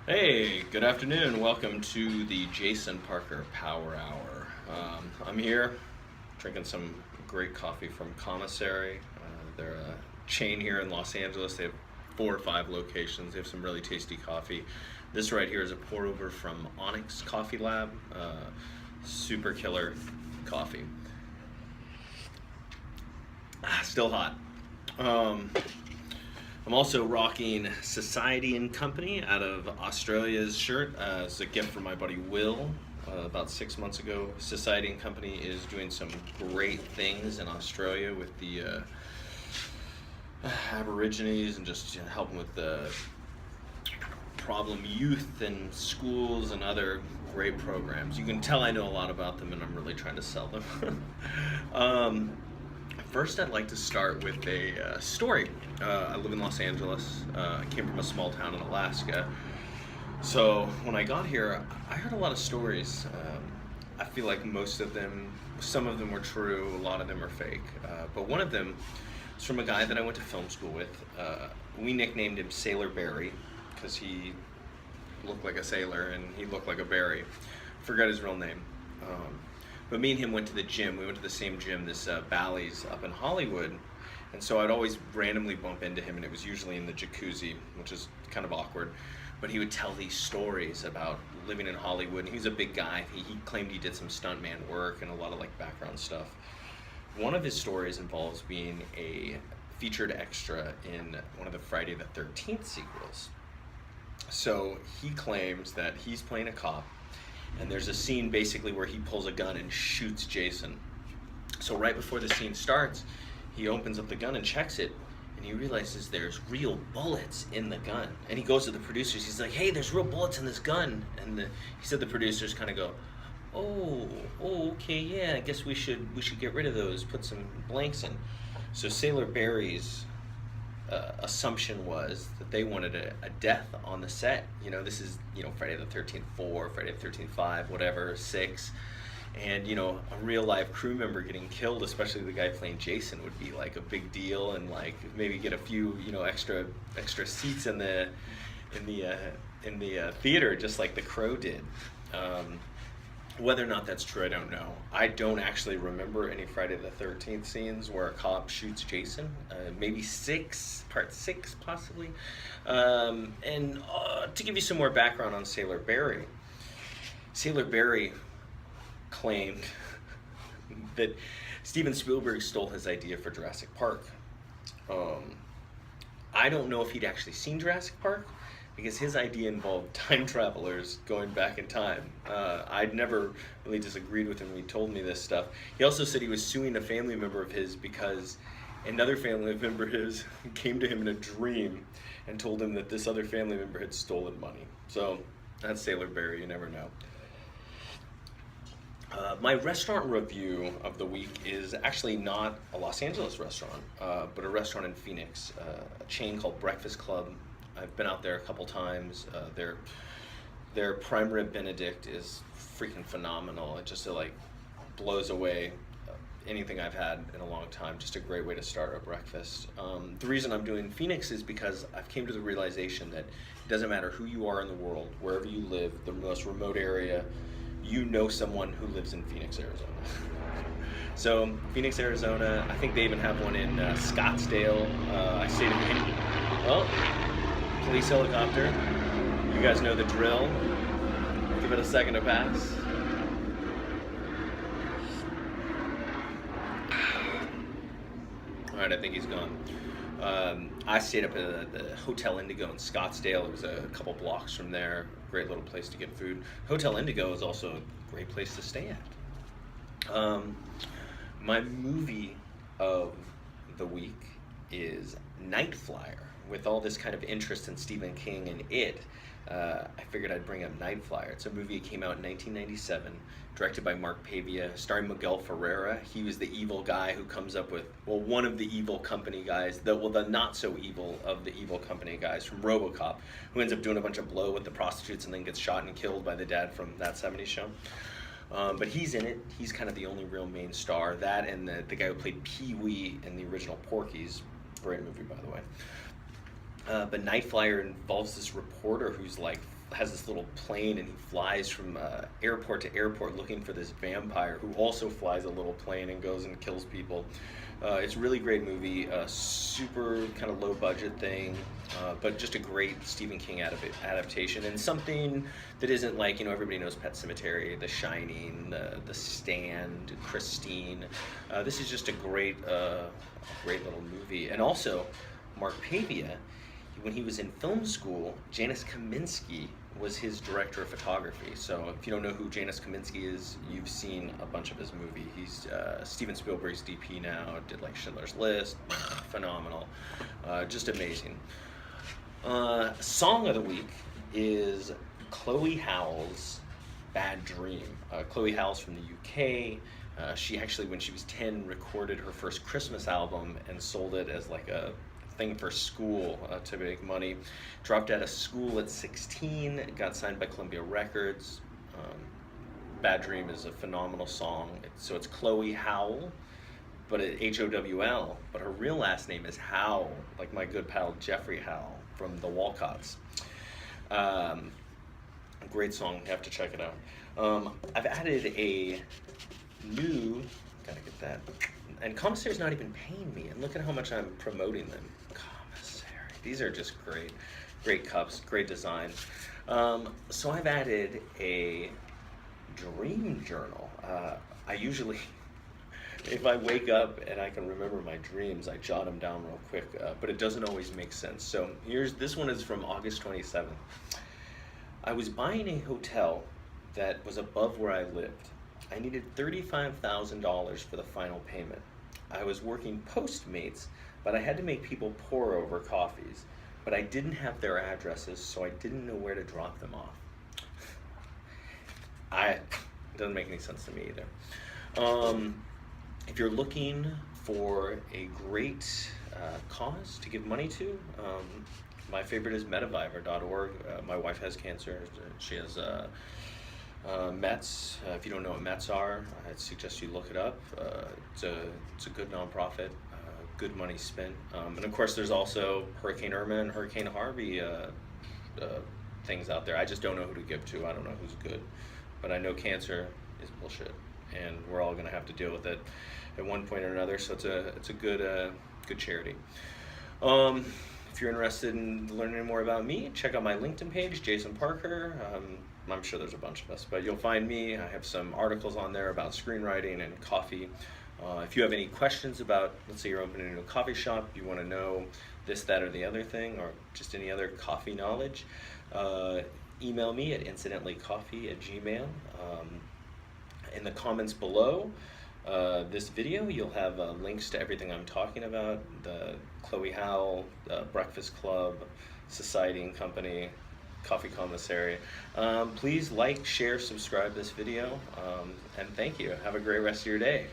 Hey, good afternoon. Welcome to the Jason Parker Power Hour. I'm here drinking some great coffee from Commissary. They're a chain here in Los Angeles. They have 4 or 5 locations. They have some really tasty coffee. This right here is a pour over from Onyx Coffee Lab. Super killer coffee. Still hot. Um, I'm also rocking Society and Company out of Australia's shirt as a gift from my buddy Will. About 6 months ago, Society and Company is doing some great things in Australia with the Aborigines and just helping with the problem youth and schools and other great programs. You can tell I know a lot about them, and I'm really trying to sell them. um, First, I'd like to start with a story. I live in Los Angeles. I came from a small town in Alaska. So when I got here, I heard a lot of stories. I feel like most of them, some of them were true, a lot of them are fake. But one of them is from a guy that I went to film school with. We nicknamed him Sailor Barry because he looked like a sailor and he looked like a berry. Forgot his real name. But me and him went to the gym. We went to the same gym, this Bally's up in Hollywood. And so I'd always randomly bump into him, and it was usually in the jacuzzi, which is kind of awkward. But he would tell these stories about living in Hollywood. And he was a big guy. He claimed he did some stuntman work and a lot of like background stuff. One of his stories involves being a featured extra in one of the Friday the 13th sequels. So he claims that he's playing a cop, and there's a scene basically where he pulls a gun and shoots Jason. So right before the scene starts, he opens up the gun and checks it, and he realizes there's real bullets in the gun. And he goes to the producers. He's like, "Hey, there's real bullets in this gun." And he said the producers kind of go, "Oh, okay, yeah. I guess we should get rid of those. Put some blanks in." So Sailor Barry's assumption was that they wanted a death on the set. This is, Friday the 13th 4, Friday the 13th 5, whatever, 6. And, a real live crew member getting killed, especially the guy playing Jason, would be like a big deal, and like maybe get a few, extra seats in the theater, just like The Crow did. Whether or not that's true, I don't know. I don't actually remember any Friday the 13th scenes where a cop shoots Jason. Maybe part 6 possibly. And to give you some more background on Sailor Barry, Sailor Barry claimed that Steven Spielberg stole his idea for Jurassic Park. I don't know if he'd actually seen Jurassic Park, because his idea involved time travelers going back in time. I'd never really disagreed with him when he told me this stuff. He also said he was suing a family member of his because another family member of his came to him in a dream and told him that this other family member had stolen money. So that's Sailor Barry, you never know. My restaurant review of the week is actually not a Los Angeles restaurant, but a restaurant in Phoenix, a chain called Breakfast Club. I've been out there a couple times. Their prime rib Benedict is freaking phenomenal. It just blows away anything I've had in a long time. Just a great way to start a breakfast. The reason I'm doing Phoenix is because I've came to the realization that it doesn't matter who you are in the world, wherever you live, the most remote area, you know someone who lives in Phoenix, Arizona. So Phoenix, Arizona. I think they even have one in Scottsdale. I stayed in. Oh. Police helicopter. You guys know the drill. Give it a second to pass. Alright, I think he's gone. I stayed up at the Hotel Indigo in Scottsdale. It was a couple blocks from there. Great little place to get food. Hotel Indigo is also a great place to stay at. My movie of the week is Night Flyer. With all this kind of interest in Stephen King and I figured I'd bring up Night Flyer. It's a movie that came out in 1997, directed by Mark Pavia, starring Miguel Ferreira. He was the evil guy who comes up with, one of the evil company guys, the not so evil of the evil company guys from RoboCop, who ends up doing a bunch of blow with the prostitutes and then gets shot and killed by the dad from That 70s Show. But he's in it. He's kind of the only real main star. That and the guy who played Pee-wee in the original Porky's. Great movie, by the way. But Night Flyer involves this reporter who's like has this little plane, and he flies from airport to airport looking for this vampire who also flies a little plane and goes and kills people. It's a really great movie, super kind of low budget thing, but just a great Stephen King adaptation, and something that isn't like, everybody knows Pet Sematary, The Shining, The Stand, Christine. This is just a great little movie. And also, Mark Pavia, when he was in film school, Janusz Kaminski was his director of photography. So if you don't know who Janusz Kaminski is, you've seen a bunch of his movie. He's Steven Spielberg's DP now, did like Schindler's List, phenomenal, just amazing. Song of the week is Chloe Howl's Bad Dream. Chloe Howl's from the UK. She actually, when she was 10, recorded her first Christmas album and sold it as like a thing for school to make money. Dropped out of school at 16, got signed by Columbia Records. Bad Dream is a phenomenal song. So it's Chloe Howl, but Howl, but her real last name is Howl, like my good pal Jeffrey Howl from the Walcotts. Great song, you have to check it out. I've added a new, gotta get that, and Commissary's not even paying me, and look at how much I'm promoting them. Commissary, these are just great cups, great design. So I've added a dream journal. I usually, if I wake up and I can remember my dreams, I jot them down real quick, but it doesn't always make sense. So this one is from August 27th. I was buying a hotel that was above where I lived. I needed $35,000 for the final payment. I was working Postmates, but I had to make people pour over coffees. But I didn't have their addresses, so I didn't know where to drop them off. It doesn't make any sense to me either. If you're looking for a great cause to give money to, my favorite is Medivivor.org. My wife has cancer. She has Mets. If you don't know what Mets are, I'd suggest you look it up. It's a good nonprofit, good money spent. And of course, there's also Hurricane Irma and Hurricane Harvey things out there. I just don't know who to give to. I don't know who's good, but I know cancer is bullshit, and we're all going to have to deal with it at one point or another. So it's a good charity. If you're interested in learning more about me, check out my LinkedIn page, Jason Parker. I'm sure there's a bunch of us, but you'll find me. I have some articles on there about screenwriting and coffee. If you have any questions about, let's say you're opening a new coffee shop, you want to know this, that, or the other thing, or just any other coffee knowledge, email me at incidentallycoffee@gmail. In the comments below this video, you'll have links to everything I'm talking about, the Chloe Howl, Breakfast Club, Society and Company, Coffee Commissary. Please like, share, subscribe this video, and thank you. Have a great rest of your day.